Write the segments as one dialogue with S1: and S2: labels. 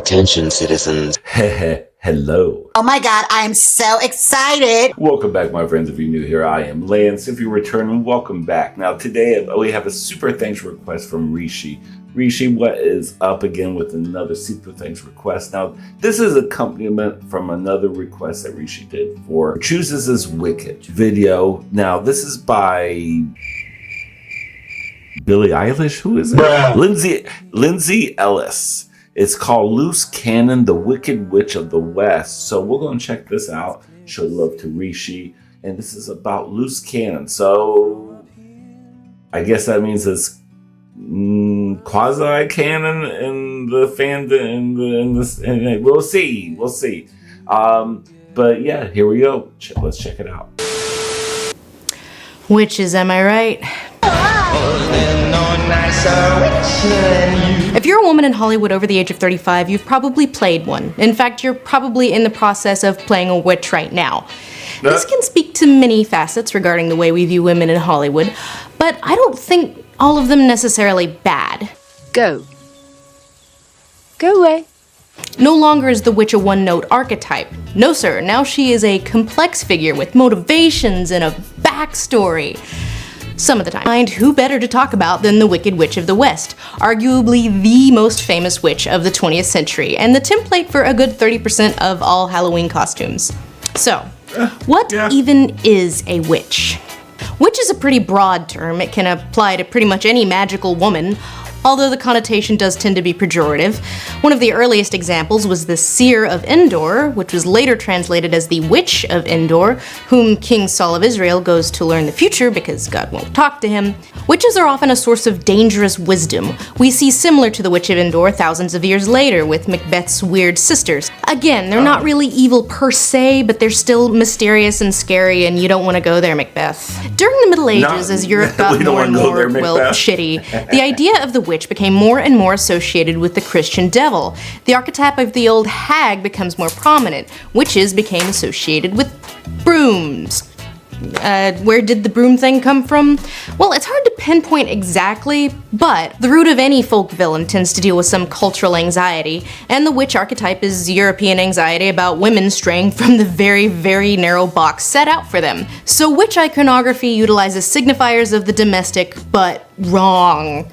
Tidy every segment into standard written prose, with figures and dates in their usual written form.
S1: Attention, citizens.
S2: Hello.
S3: Oh my god, I am so excited.
S2: Welcome back, my friends. If you're new here, I am Lance. If you're returning, welcome back. Now, today we have a super thanks request from Rishi. Rishi, what is up again with another super thanks request? Now, this is accompaniment from another request that Rishi did for Chooses As Wicked video. Now, this is by Billie Eilish? Who is it? Lindsay Ellis. It's called Loose Canon, the Wicked Witch of the West. So we're going to check this out. Show love to Rishi. And this is about Loose Canon. So I guess that means it's quasi-canon in the fandom. And we'll see. We'll see. But yeah, here we go. Let's check it out.
S4: Witches, am I right? If you're a woman in Hollywood over the age of 35, you've probably played one. In fact, you're probably in the process of playing a witch right now. This can speak to many facets regarding the way we view women in Hollywood, but I don't think all of them necessarily bad.
S5: Go away.
S4: No longer is the witch a one-note archetype. No sir, now she is a complex figure with motivations and a backstory. Some of the time. And who better to talk about than the Wicked Witch of the West, arguably the most famous witch of the 20th century, and the template for a good 30% of all Halloween costumes. So, what even is a witch? Witch is a pretty broad term. It can apply to pretty much any magical woman, although the connotation does tend to be pejorative. One of the earliest examples was the Seer of Endor, which was later translated as the Witch of Endor, whom King Saul of Israel goes to learn the future because God won't talk to him. Witches are often a source of dangerous wisdom. We see similar to the Witch of Endor thousands of years later with Macbeth's weird sisters. Again, they're not really evil per se, but they're still mysterious and scary, and you don't want to go there, Macbeth. During the Middle Ages, as Europe got more and more, shitty, the idea of the witch became more and more associated with the Christian devil. The archetype of the old hag becomes more prominent. Witches became associated with brooms. Where did the broom thing come from? Well, it's hard to pinpoint exactly, but the root of any folk villain tends to deal with some cultural anxiety, and the witch archetype is European anxiety about women straying from the very, very narrow box set out for them. So witch iconography utilizes signifiers of the domestic, but wrong.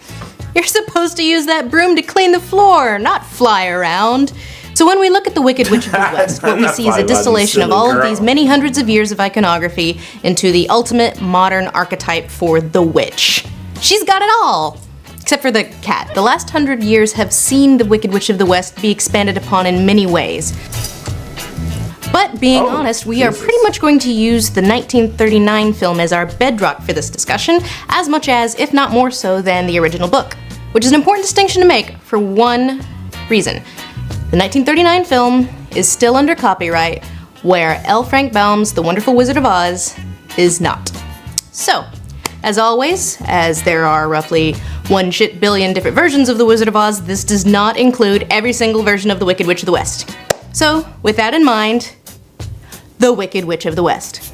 S4: You're supposed to use that broom to clean the floor, not fly around. So when we look at the Wicked Witch of the West, what we see is a distillation of all of these many hundreds of years of iconography into the ultimate modern archetype for the witch. She's got it all! Except for the cat. The last 100 years have seen the Wicked Witch of the West be expanded upon in many ways. But being honest, we are pretty much going to use the 1939 film as our bedrock for this discussion, as much as, if not more so, than the original book. Which is an important distinction to make for one reason. The 1939 film is still under copyright, where L. Frank Baum's The Wonderful Wizard of Oz is not. So, as always, as there are roughly 1 billion different versions of The Wizard of Oz, this does not include every single version of The Wicked Witch of the West. So, with that in mind, The Wicked Witch of the West.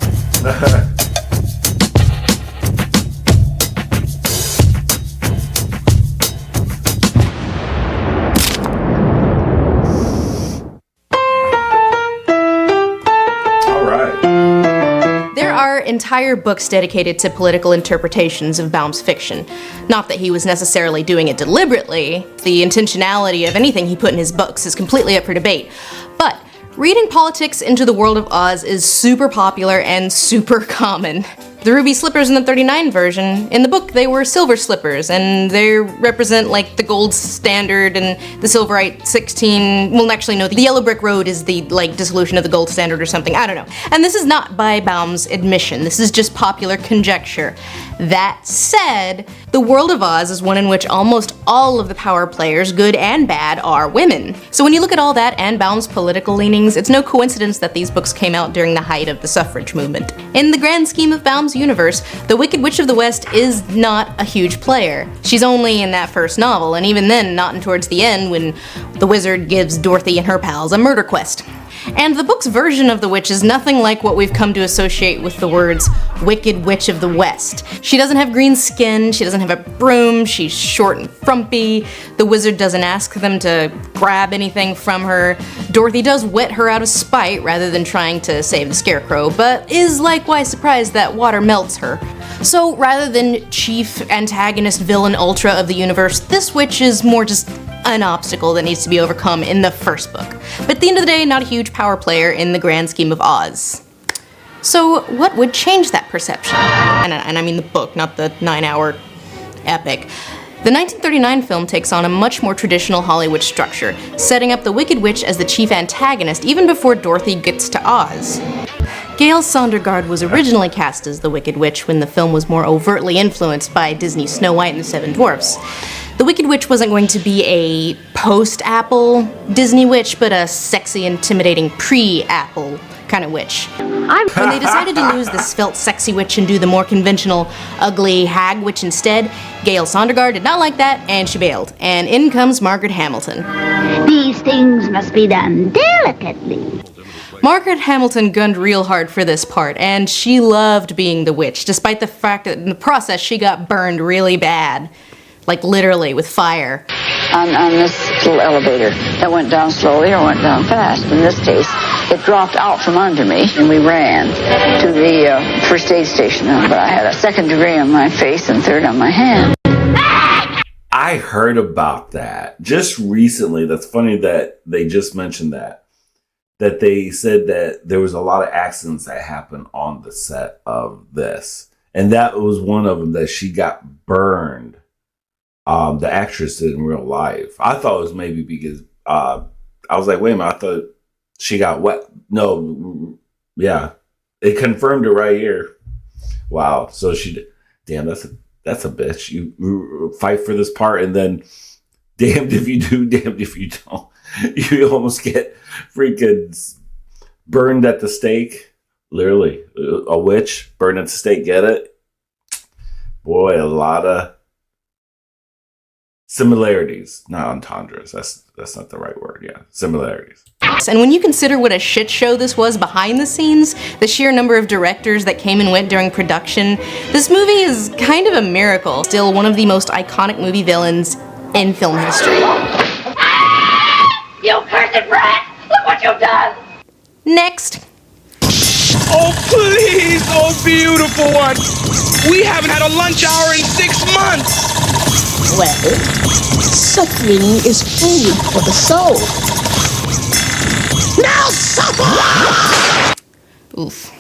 S4: Entire books dedicated to political interpretations of Baum's fiction. Not that he was necessarily doing it deliberately. The intentionality of anything he put in his books is completely up for debate. But reading politics into the world of Oz is super popular and super common. The ruby slippers in the 39 version, in the book they were silver slippers, and they represent like the gold standard and the silverite 16, well actually no, the yellow brick road is the like dissolution of the gold standard or something, I don't know. And this is not by Baum's admission, this is just popular conjecture. That said, the world of Oz is one in which almost all of the power players, good and bad, are women. So when you look at all that and Baum's political leanings, it's no coincidence that these books came out during the height of the suffrage movement. In the grand scheme of Baum's universe, the Wicked Witch of the West is not a huge player. She's only in that first novel, and even then not towards the end when the wizard gives Dorothy and her pals a murder quest. And the book's version of the witch is nothing like what we've come to associate with the words Wicked Witch of the West. She doesn't have green skin, she doesn't have a broom, she's short and frumpy, the wizard doesn't ask them to grab anything from her. Dorothy does wet her out of spite rather than trying to save the scarecrow, but is likewise surprised that water melts her. So rather than chief antagonist villain ultra of the universe, this witch is more just an obstacle that needs to be overcome in the first book. But at the end of the day, not a huge power player in the grand scheme of Oz. So what would change that perception? And I mean the book, not the 9-hour epic. The 1939 film takes on a much more traditional Hollywood structure, setting up the Wicked Witch as the chief antagonist even before Dorothy gets to Oz. Gail Sondergaard was originally cast as the Wicked Witch when the film was more overtly influenced by Disney's Snow White and the Seven Dwarfs. The Wicked Witch wasn't going to be a post-Apple Disney witch, but a sexy, intimidating pre-Apple kind of witch. When they decided to lose the svelte sexy witch and do the more conventional ugly hag witch instead, Gail Sondergaard did not like that and she bailed. And in comes Margaret Hamilton.
S1: These things must be done delicately.
S4: Margaret Hamilton gunned real hard for this part, and she loved being the witch, despite the fact that in the process she got burned really bad. Like literally, with fire.
S5: On this little elevator that went down slowly or went down fast. In this case, it dropped out from under me, and we ran to the first aid station. But I had a 2nd degree on my face and 3rd on my hand.
S2: I heard about that just recently. That's funny that they just mentioned that. That they said that there was a lot of accidents that happened on the set of this. And that was one of them, that she got burned. The actress did in real life. I thought it was maybe because I was like, wait a minute, I thought she got wet. No, yeah, it confirmed it right here. Wow. So damn, that's a bitch. You fight for this part, and then damned if you do, damned if you don't. You almost get freaking burned at the stake. Literally, a witch burned at the stake. Get it? Boy, a lot of similarities, not entendres. That's not the right word. Yeah, similarities.
S4: And when you consider what a shit show this was behind the scenes, the sheer number of directors that came and went during production, this movie is kind of a miracle. Still one of the most iconic movie villains in film history.
S1: You cursed brat! Look what you've done!
S4: Next.
S6: Oh, please, oh, beautiful one. We haven't had a lunch hour in 6 months.
S7: Well, suffering is food for the soul. Now suffer!
S4: Oof.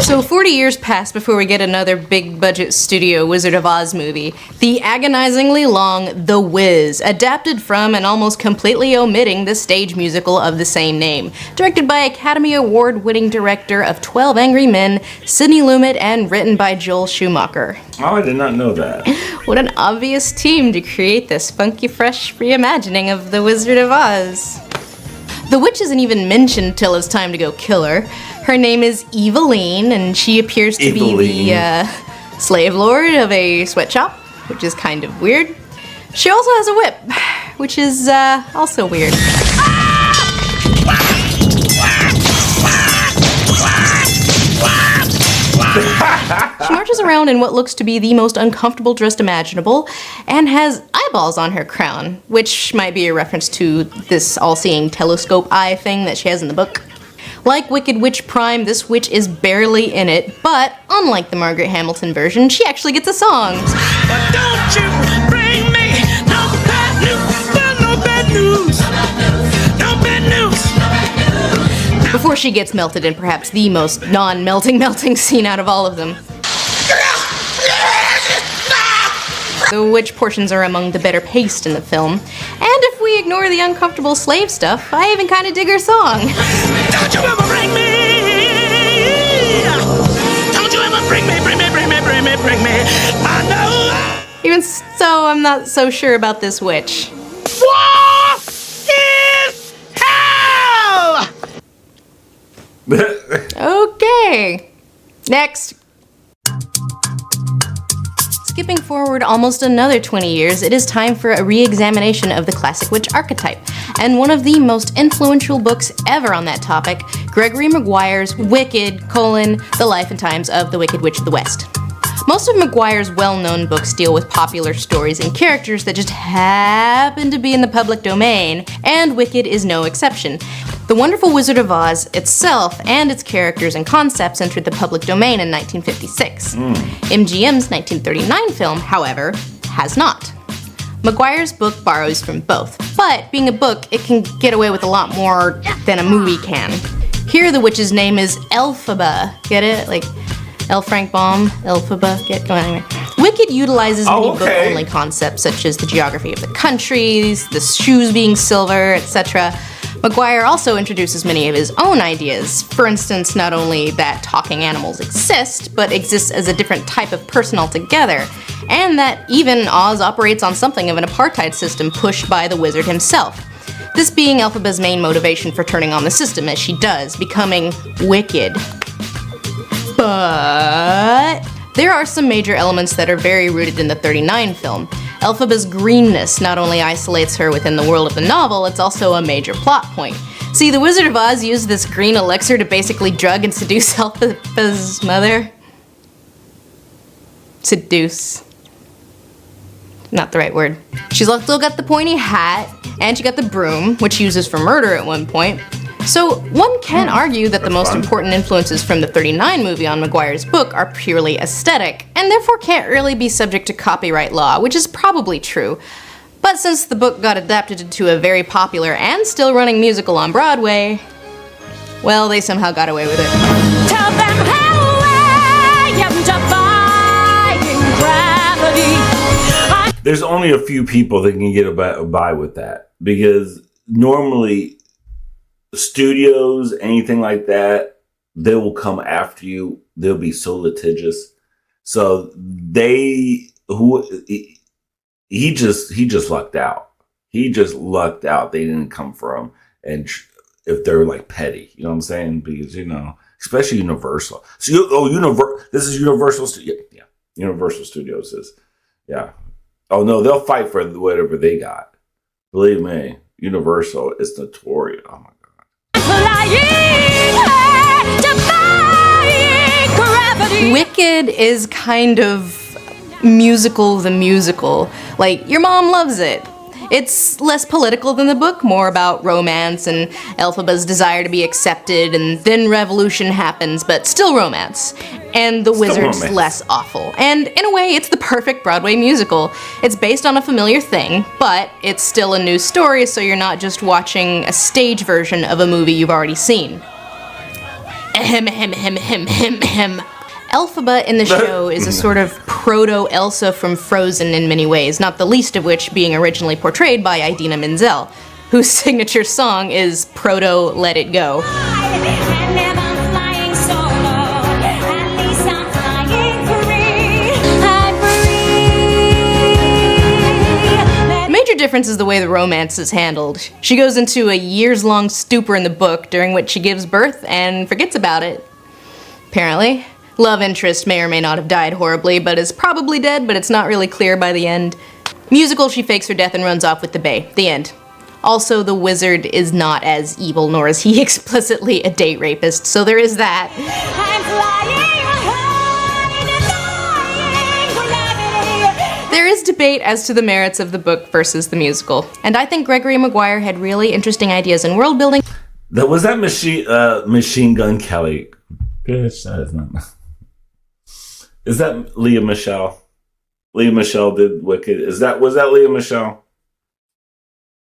S4: So 40 years pass before we get another big-budget studio Wizard of Oz movie, the agonizingly long The Wiz, adapted from and almost completely omitting the stage musical of the same name, directed by Academy Award-winning director of 12 Angry Men, Sidney Lumet, and written by Joel Schumacher.
S2: Oh, I did not know that.
S4: What an obvious team to create this funky, fresh reimagining of The Wizard of Oz. The witch isn't even mentioned till it's time to go kill her. Her name is Eveline, and she appears to be the slave lord of a sweatshop, which is kind of weird. She also has a whip, which is also weird. She marches around in what looks to be the most uncomfortable dress imaginable, and has eyeballs on her crown, which might be a reference to this all-seeing telescope eye thing that she has in the book. Like Wicked Witch Prime, this witch is barely in it, but unlike the Margaret Hamilton version, she actually gets a song.
S6: But don't you bring me no bad news, no bad news, no bad news.
S4: Before she gets melted in perhaps the most non-melting scene out of all of them. The witch portions are among the better paced in the film, and if we ignore the uncomfortable slave stuff, I even kind of dig her song.
S6: Don't you ever bring me, don't you ever bring me, bring me, I know.
S4: Even so, I'm not so sure about this witch.
S6: War is hell!
S4: Okay, next. skipping forward almost another 20 years, it is time for a re-examination of the classic witch archetype, and one of the most influential books ever on that topic, Gregory Maguire's Wicked, The Life and Times of the Wicked Witch of the West. Most of Maguire's well-known books deal with popular stories and characters that just happen to be in the public domain, and Wicked is no exception. The Wonderful Wizard of Oz itself and its characters and concepts entered the public domain in 1956. MGM's 1939 film, however, has not. Maguire's book borrows from both, but being a book, it can get away with a lot more than a movie can. Here the witch's name is Elphaba, get it? Like L. Frank Baum, Elphaba, get going anyway. Wicked utilizes many book-only concepts such as the geography of the countries, the shoes being silver, etc. Maguire also introduces many of his own ideas. For instance, not only that talking animals exist, but exist as a different type of person altogether, and that even Oz operates on something of an apartheid system pushed by the wizard himself. This being Elphaba's main motivation for turning on the system as she does, becoming wicked. But there are some major elements that are very rooted in the 39 film. Elphaba's greenness not only isolates her within the world of the novel, it's also a major plot point. See, the Wizard of Oz used this green elixir to basically drug and seduce Elphaba's mother. Seduce. Not the right word. She's still got the pointy hat, and she got the broom, which she uses for murder at one point. So one can argue that the most important influences from the 39 movie on Maguire's book are purely aesthetic, and therefore can't really be subject to copyright law, which is probably true. But since the book got adapted into a very popular and still running musical on Broadway, well, they somehow got away with it.
S6: Tell them how I am defying gravity.
S2: There's only a few people that can get by with that, because normally studios, anything like that, they will come after you. They'll be so litigious. So he just lucked out. He just lucked out. They didn't come for him. And if they're like petty, you know what I'm saying? Because, especially Universal. So, this is Universal Studios. Yeah. Universal Studios is, yeah. Oh no, they'll fight for whatever they got. Believe me, Universal is notorious. Oh my God.
S4: Wicked is kind of musical the musical. Like, your mom loves it. It's less political than the book, more about romance and Elphaba's desire to be accepted, and then revolution happens, but still romance. And the wizard's less awful. And in a way, it's the perfect Broadway musical. It's based on a familiar thing, but it's still a new story, so you're not just watching a stage version of a movie you've already seen. Ahem, ahem, ahem, ahem, ahem, ahem. Elphaba in the show is a sort of proto-Elsa from Frozen in many ways, not the least of which being originally portrayed by Idina Menzel, whose signature song is proto-Let It Go. The major difference is the way the romance is handled. She goes into a years-long stupor in the book, during which she gives birth and forgets about it. Apparently. Love interest may or may not have died horribly, but is probably dead, but it's not really clear by the end. Musical, she fakes her death and runs off with the bae. The end. Also, the wizard is not as evil, nor is he explicitly a date rapist, so there is that. There is debate as to the merits of the book versus the musical, and I think Gregory Maguire had really interesting ideas in world building.
S2: Was that Machine Gun Kelly? Bitch, that is not. Is that Leah Michelle? Leah Michelle did Wicked. Was that Leah Michelle?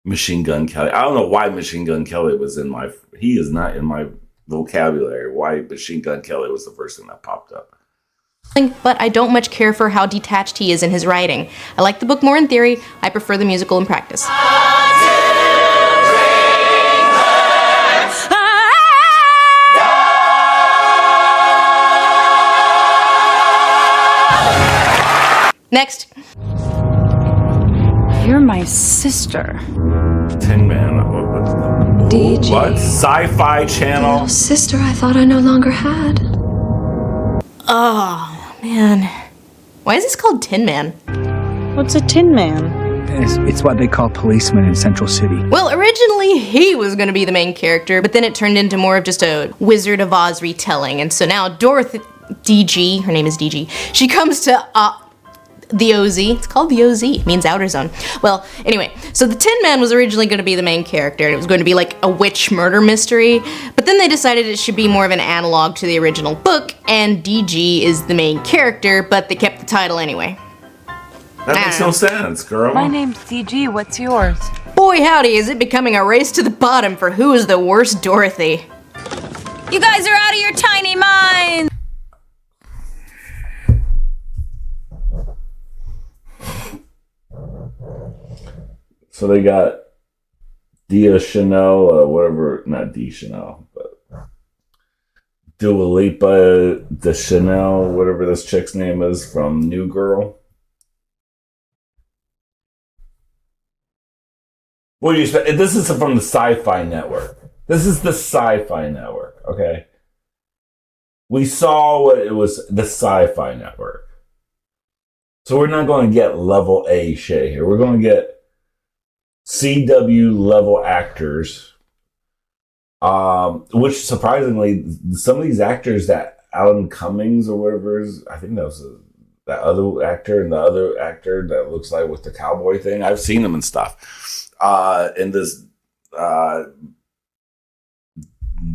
S2: Machine Gun Kelly. I don't know why Machine Gun Kelly was in my. He is not in my vocabulary. Why Machine Gun Kelly was the first thing that popped up.
S4: But I don't much care for how detached he is in his writing. I like the book more in theory. I prefer the musical in practice. Next.
S8: You're my sister.
S2: Tin Man.
S8: DG.
S2: What? Sci-Fi Channel?
S8: Little sister I thought I no longer had.
S4: Oh, man. Why is this called Tin Man?
S7: What's a Tin Man?
S9: It's what they call policemen in Central City.
S4: Well, originally he was going to be the main character, but then it turned into more of just a Wizard of Oz retelling, and so now Dorothy, DG, her name is DG, she comes to the OZ. It's called the OZ. It means outer zone. Well, anyway, so the Tin Man was originally going to be the main character. It was going to be like a witch murder mystery, but then they decided it should be more of an analog to the original book, and DG is the main character, but they kept the title anyway.
S2: That makes no sense, girl.
S8: My name's DG. What's yours?
S4: Boy howdy, is it becoming a race to the bottom for who is the worst Dorothy.
S8: You guys are out of your tiny mind!
S2: So they got Dia Chanel, whatever, not Dia Chanel, but Dua Lipa, the Chanel, whatever this chick's name is from New Girl. What do you expect? This is from the Sci-Fi Network. This is the Sci-Fi Network, okay? We saw what it was, the Sci-Fi Network. So we're not going to get level A shit here. We're going to get CW level actors. Which surprisingly, some of these actors that Alan Cummings or whatever is, I think that was that other actor and the other actor that looks like with the cowboy thing. I've seen them and stuff. In this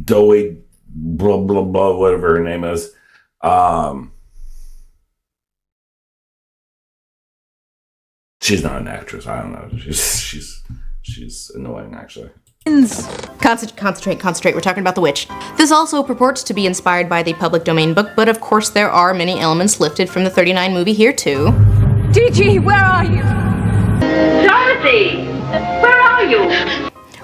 S2: doughy blah blah blah whatever her name is. She's not an actress. I don't know. She's annoying actually.
S4: Concentrate. We're talking about the witch. This also purports to be inspired by the public domain book, but of course there are many elements lifted from the 39 movie here too.
S8: DG, where are you?
S1: Dorothy, where are you?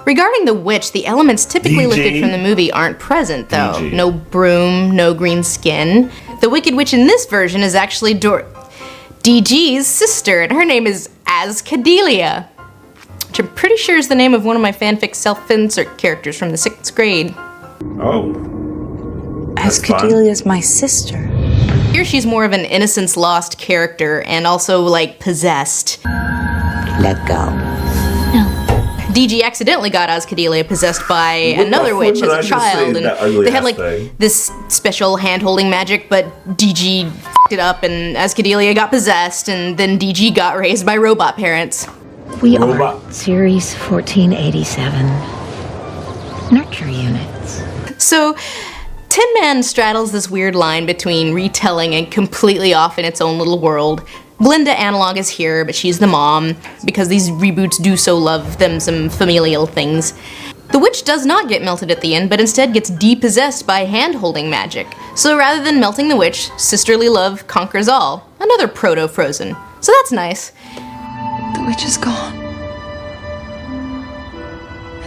S4: Regarding the witch, the elements typically
S2: DG?
S4: lifted from the movie aren't present, though.
S2: DG.
S4: No broom, no green skin. The Wicked Witch in this version is actually DG's sister, and her name is Ascadelia, which I'm pretty sure is the name of one of my fanfic self-insert characters from the 6th grade.
S2: Oh.
S8: Ascadelia's my sister.
S4: Here she's more of an Innocence Lost character, and also, like, possessed.
S3: Let go.
S4: DG accidentally got Ascadelia possessed by
S2: What
S4: another
S2: the
S4: witch
S2: fuck
S4: as
S2: did I
S4: a
S2: just
S4: child,
S2: say,
S4: and
S2: that ugly
S4: they had
S2: ass
S4: like
S2: thing?
S4: this special hand-holding magic, but DG f***ed it up, and Ascadelia got possessed, and then DG got raised by robot parents.
S10: We
S2: Robot.
S10: are Series 1487. Nurture units.
S4: So, Tin Man straddles this weird line between retelling and completely off in its own little world. Glinda Analog is here, but she's the mom, because these reboots do so love them some familial things. The witch does not get melted at the end, but instead gets depossessed by hand-holding magic. So rather than melting the witch, sisterly love conquers all. Another proto-Frozen. So that's nice.
S8: The witch is gone.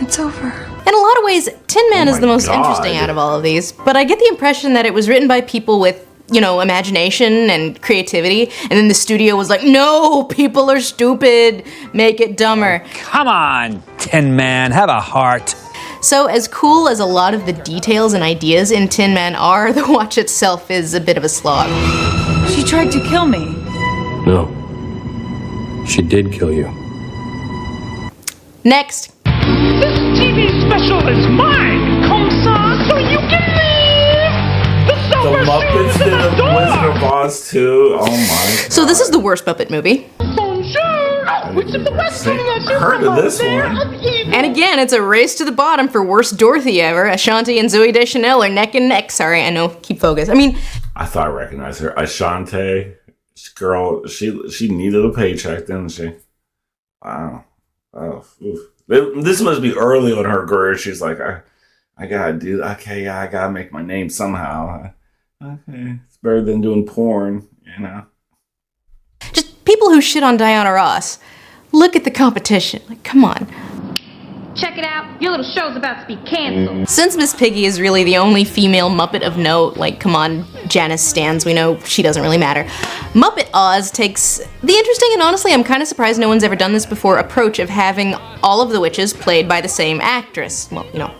S8: It's over.
S4: In a lot of ways, Tin Man
S2: Oh
S4: is the
S2: my
S4: most
S2: God.
S4: interesting out of all of these, but I get the impression that it was written by people with, you know, imagination and creativity, and then the studio was like, no, people are stupid, make it dumber.
S9: Come on, Tin Man, have a heart.
S4: So as cool as a lot of the details and ideas in Tin Man are, the watch itself is a bit of a slog.
S8: She tried to kill me.
S11: No. She did kill you.
S4: Next.
S6: This TV special is mine, Comsar, so you can leave! The
S2: The
S6: silver
S2: Muppets
S6: shoes
S2: did
S6: in the
S2: a
S6: door!
S2: Wizard of Oz too. Oh my God.
S4: So this is the worst Muppet movie.
S6: Bonjour! Which is the best thing that you
S2: Heard of this
S6: there
S2: one.
S6: of evil?
S4: And again, it's a race to the bottom for worst Dorothy ever. Ashanti and Zooey Deschanel are neck and neck. Sorry, I know, keep focus. I mean,
S2: I thought I recognized her. Ashante, girl, she needed a paycheck, didn't she? Wow. Oh, oof. This must be early on her career. She's like, I gotta do. Okay, yeah, I gotta make my name somehow. Okay, it's better than doing porn, you know.
S4: just people who shit on Diana Ross. Look at the competition. Like, come on.
S1: Check it out. Your little show's about to be canceled.
S4: Since Miss Piggy is really the only female Muppet of note, like, come on, Janice Stans, we know she doesn't really matter. Muppet Oz takes the interesting, and honestly, I'm kind of surprised no one's ever done this before, approach of having all of the witches played by the same actress. Well, you know,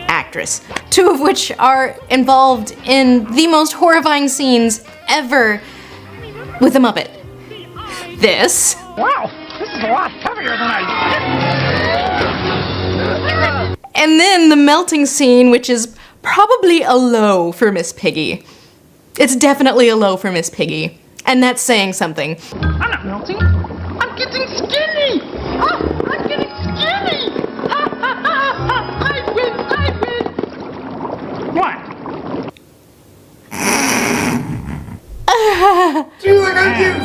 S4: actress. Two of which are involved in the most horrifying scenes ever. with a Muppet. This.
S6: Wow, this is a lot heavier than I...
S4: And then the melting scene, which is probably a low for Miss Piggy. It's definitely a low for Miss Piggy. And that's saying something.
S6: I'm not melting. I'm getting skinny. Oh, I'm getting skinny. I win. What? Dude, I get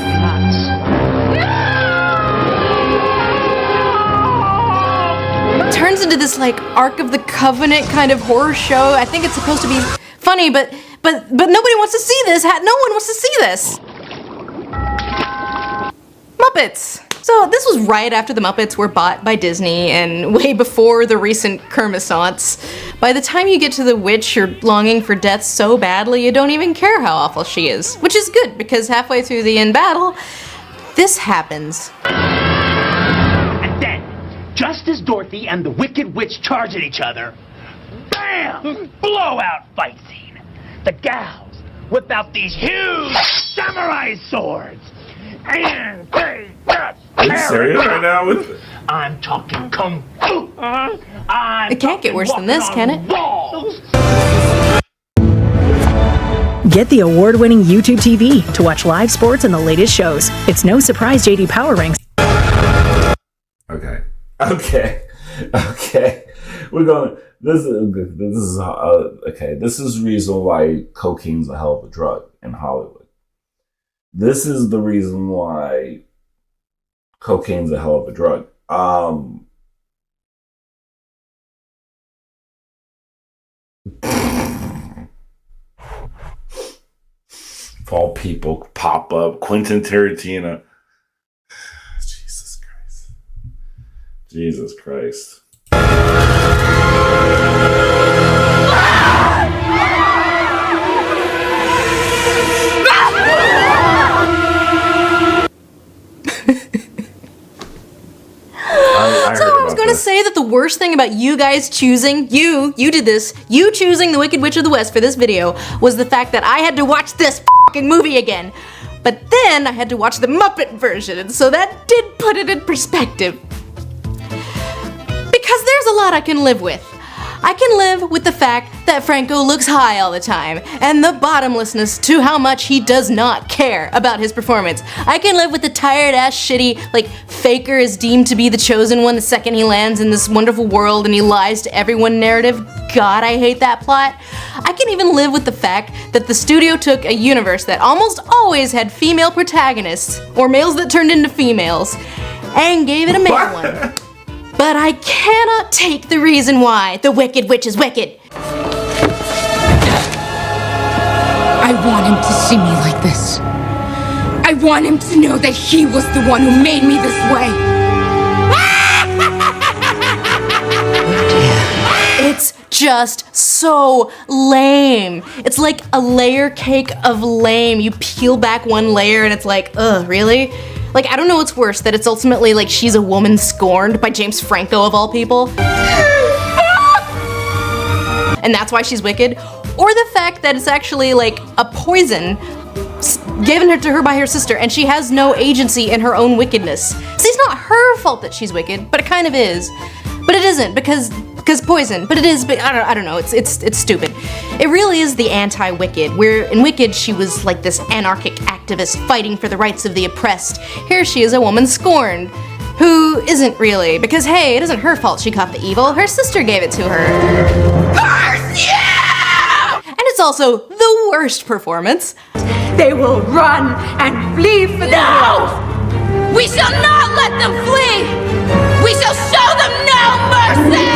S4: Turns into this like Ark of the Covenant kind of horror show. I think it's supposed to be funny, but nobody wants to see this. No one wants to see this. Muppets. So this was right after the Muppets were bought by Disney and way before the recent Kermissants. By the time you get to the witch, you're longing for death so badly you don't even care how awful she is. Which is good, because halfway through the end battle, this happens.
S6: And then, just as Dorothy and the Wicked Witch charge at each other, bam! Blowout fight scene. The gals whip out these huge samurai swords. And they just
S2: Are you serious right now with it?
S6: I'm talking kung fu.
S4: It can't get worse than this, can it?
S12: Get the award-winning YouTube TV to watch live sports and the latest shows. It's no surprise JD Power ranks.
S2: Okay. We're going. This is okay. This is the reason why cocaine's a hell of a drug in Hollywood. This is the reason why cocaine's a hell of a drug. If all people pop up, Quentin Tarantino. Jesus Christ.
S4: So I was going to say that the worst thing about you guys choosing, you did this, you choosing The Wicked Witch of the West for this video was the fact that I had to watch this fucking movie again. But then I had to watch the Muppet version, and so that did put it in perspective. Because there's a lot I can live with. I can live with the fact that Franco looks high all the time, and the bottomlessness to how much he does not care about his performance. I can live with the tired-ass, shitty, like, Faker is deemed to be the chosen one the second he lands in this wonderful world and he lies to everyone narrative. God, I hate that plot. I can even live with the fact that the studio took a universe that almost always had female protagonists, or males that turned into females, and gave it a male one. But I cannot take the reason why the Wicked Witch is wicked.
S13: I want him to see me like this. I want him to know that he was the one who made me this way.
S4: It's just so lame. It's like a layer cake of lame. You peel back one layer and it's like, ugh, really? Like, I don't know what's worse, that it's ultimately like she's a woman scorned by James Franco of all people. And that's why she's wicked. Or the fact that it's actually like a poison given to her by her sister and she has no agency in her own wickedness. See, it's not her fault that she's wicked, but it kind of is. But it isn't because poison, but it is, but I don't know, it's stupid. It really is the anti-Wicked, where in Wicked she was like this anarchic activist fighting for the rights of the oppressed. Here she is a woman scorned, who isn't really, because hey, it isn't her fault she caught the evil, her sister gave it to her. Curse you! And it's also the worst performance.
S13: They will run and flee for their lives. We shall not let them flee! We shall show them no mercy!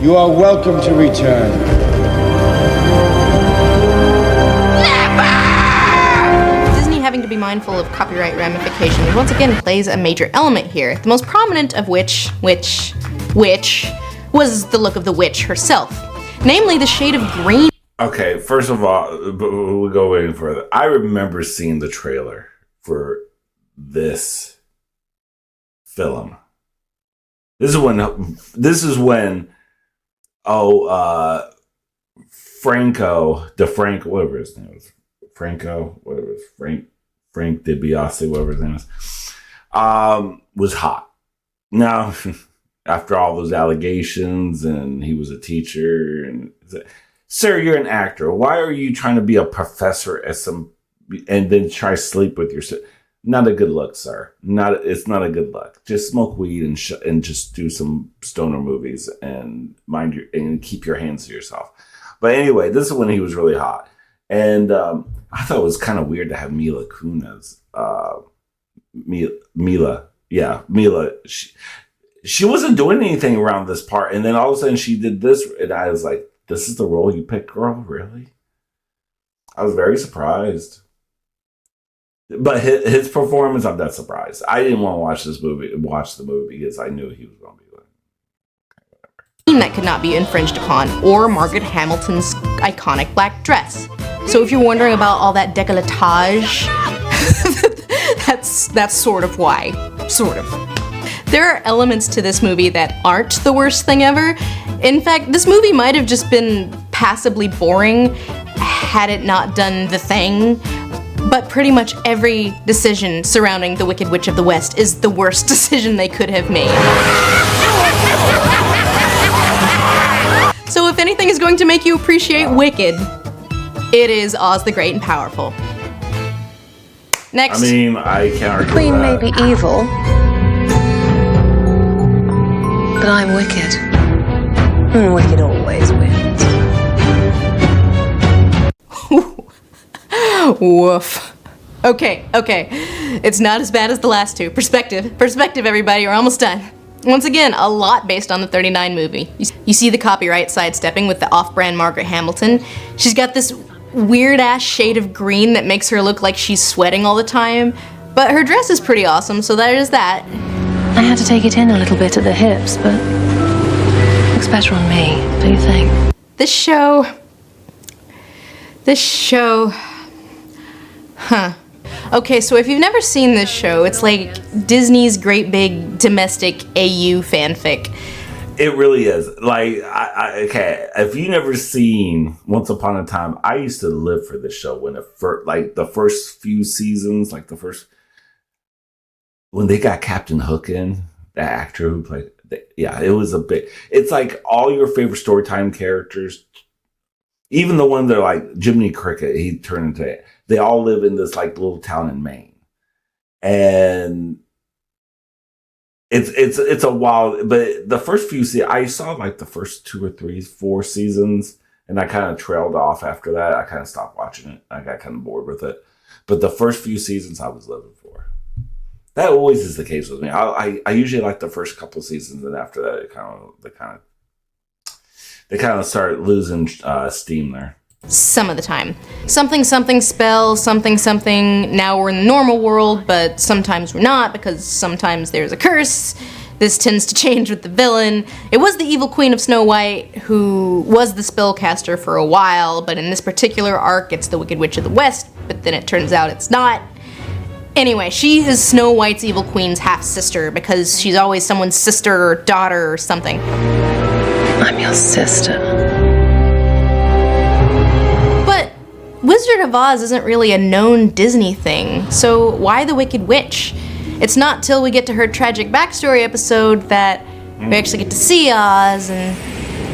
S14: You are welcome to return.
S4: Disney having to be mindful of copyright ramifications once again plays a major element here. The most prominent of which was the look of the witch herself. Namely the shade of green.
S2: Okay, first of all, we'll go way further. I remember seeing the trailer for this film. This is when Franco, whatever his name was, Franco, whatever it was, Frank DiBiase, whatever his name is, was hot. Now, after all those allegations, and he was a teacher, and sir, you're an actor. Why are you trying to be a professor at and then try to sleep with your? Not a good look, sir. It's not a good look. Just smoke weed and just do some stoner movies and and keep your hands to yourself. But anyway, this is when he was really hot, and I thought it was kind of weird to have Mila Kunis. Mila. She wasn't doing anything around this part, and then all of a sudden she did this, and I was like, "This is the role you picked, girl? Really?" I was very surprised. But his performance, I'm not surprised. I didn't want to watch the movie because I knew he was going to be like,
S4: that could not be infringed upon, or Margaret Hamilton's iconic black dress. So if you're wondering about all that décolletage, that's sort of why. Sort of. There are elements to this movie that aren't the worst thing ever. In fact, this movie might have just been passably boring had it not done the thing. But pretty much every decision surrounding the Wicked Witch of the West is the worst decision they could have made. So if anything is going to make you appreciate Wicked, it is Oz the Great and Powerful. Next.
S2: I mean, I can't argue
S15: Queen
S2: with that.
S15: may be evil, but I'm wicked. And wicked always wins.
S4: Woof. Okay. It's not as bad as the last two. Perspective, everybody. We're almost done. Once again, a lot based on the 39 movie. You see the copyright sidestepping with the off-brand Margaret Hamilton. She's got this weird-ass shade of green that makes her look like she's sweating all the time. But her dress is pretty awesome, so there is that.
S15: I had to take it in a little bit at the hips, but looks better on me, do you think?
S4: This show... Huh. Okay, so if you've never seen this show, it's like Disney's great big domestic AU fanfic.
S2: It really is. Like, okay, if you never seen Once Upon a Time, I used to live for this show when the first few seasons, when they got Captain Hook in, the actor who played, it was a big. It's like all your favorite Storytime characters, even the one that are like Jiminy Cricket, he turned into it. They all live in this like little town in Maine, and it's a wild. But the first few seasons, I saw like the first 2 or 3, 4 seasons, and I kind of trailed off after that. I kind of stopped watching it. I got kind of bored with it. But the first few seasons, I was living for. That always is the case with me. I usually like the first couple seasons, and after that, they kind of start losing steam there.
S4: Some of the time. Something spell, something. Now we're in the normal world, but sometimes we're not because sometimes there's a curse. This tends to change with the villain. It was the evil Queen of Snow White who was the spellcaster for a while, but in this particular arc, it's the Wicked Witch of the West, but then it turns out it's not. Anyway, she is Snow White's evil queen's half-sister because she's always someone's sister or daughter or something.
S15: I'm your sister.
S4: But Wizard of Oz isn't really a known Disney thing, so why the Wicked Witch? It's not till we get to her tragic backstory episode that we actually get to see Oz and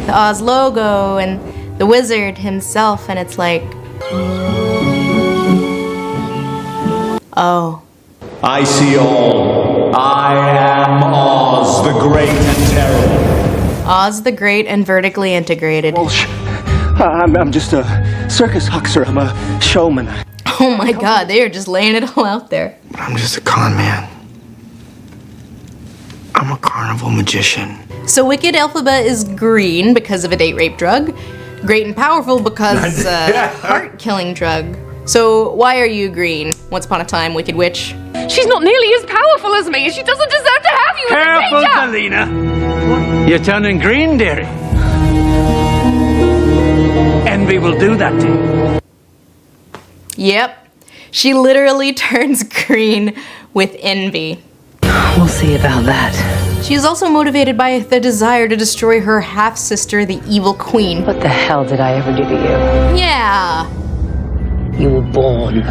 S4: the Oz logo and the wizard himself, and it's like... Oh.
S16: I see all. I am Oz, the great and terrible.
S4: Oz the Great and vertically integrated.
S17: I'm just a circus huckster. I'm a showman.
S4: Oh my god, they are just laying it all out there.
S17: I'm just a con man. I'm a carnival magician.
S4: So Wicked Elphaba is green because of a date rape drug. Great and Powerful because heart-killing drug. So why are you green? Once upon a time, Wicked Witch.
S13: She's not nearly as powerful as me. She doesn't deserve to have you
S9: Careful,
S13: as a danger.
S9: Selena. You're turning green, dearie. Envy will do that to you.
S4: Yep. She literally turns green with envy.
S10: We'll see about that.
S4: She is also motivated by the desire to destroy her half-sister, the evil queen.
S10: What the hell did I ever do to you?
S4: Yeah.
S10: you were born.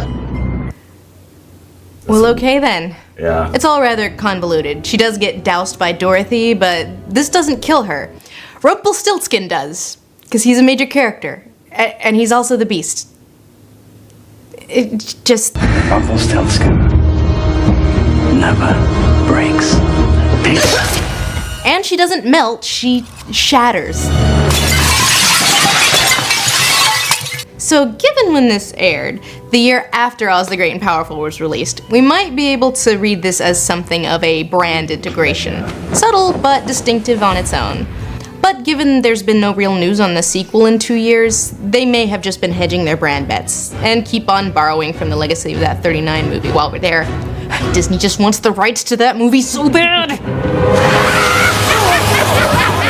S4: Well, okay then.
S2: Yeah.
S4: It's all rather convoluted. She does get doused by Dorothy, but this doesn't kill her. Rumpelstiltskin does, because he's a major character, and he's also the Beast. It just...
S9: Rumpelstiltskin never breaks peace.
S4: And she doesn't melt, she shatters. So given when this aired, the year after Oz the Great and Powerful was released, we might be able to read this as something of a brand integration. Subtle, but distinctive on its own. But given there's been no real news on the sequel in 2 years, they may have just been hedging their brand bets, and keep on borrowing from the legacy of that 39 movie while we're there. Disney just wants the rights to that movie so bad!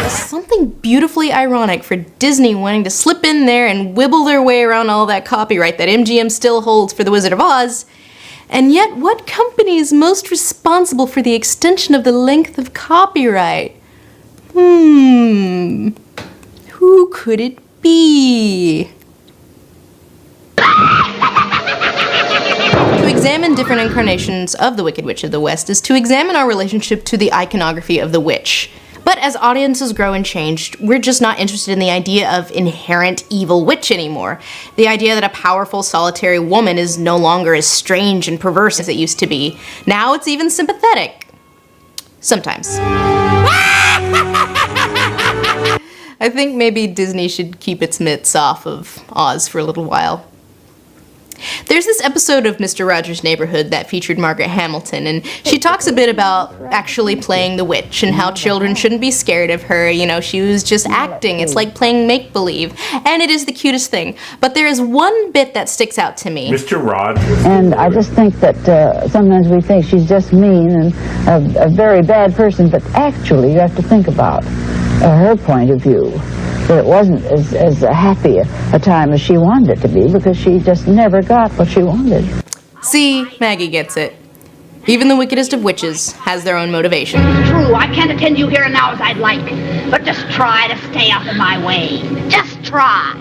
S4: Something beautifully ironic for Disney wanting to slip in there and wibble their way around all that copyright that MGM still holds for The Wizard of Oz. And yet, what company is most responsible for the extension of the length of copyright? Who could it be? To examine different incarnations of the Wicked Witch of the West is to examine our relationship to the iconography of the witch. But as audiences grow and change, we're just not interested in the idea of inherent evil witch anymore. The idea that a powerful, solitary woman is no longer as strange and perverse as it used to be. Now it's even sympathetic. Sometimes. I think maybe Disney should keep its mitts off of Oz for a little while. There's this episode of Mr. Rogers' Neighborhood that featured Margaret Hamilton, and she talks a bit about actually playing the witch and how children shouldn't be scared of her. You know, she was just acting. It's like playing make-believe, and it is the cutest thing. But there is one bit that sticks out to me.
S2: Mr. Rogers.
S5: And I just think that sometimes we think she's just mean and a very bad person, but actually you have to think about her point of view. That it wasn't as happy a time as she wanted it to be, because she just never got what she wanted.
S4: See, Maggie gets it. Even the wickedest of witches has their own motivation.
S1: True, I can't attend you here and now as I'd like, but just try to stay out of my way. Just try.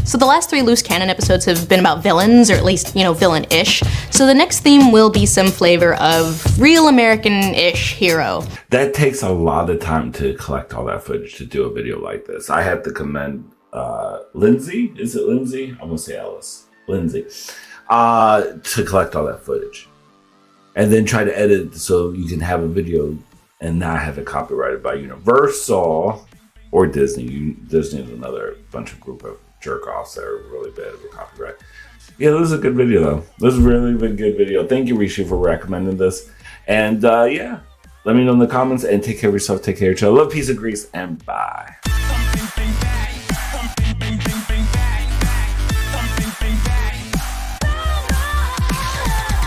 S4: So the last 3 loose canon episodes have been about villains, or at least, you know, villain-ish. So the next theme will be some flavor of real American-ish hero.
S2: That takes a lot of time to collect all that footage to do a video like this. I have to commend Lindsay. Is it Lindsay? I'm gonna say Ellis. Lindsay. To collect all that footage. And then try to edit it so you can have a video and not have it copyrighted by Universal or Disney. Disney is another bunch of group of jerk-offs that are really bad with copyright. Yeah, this is a good video though. This is really a good video. Thank you, Rishi, for recommending this. And yeah, let me know in the comments, and take care of yourself, take care of each other. Love, peace, and grease, and bye.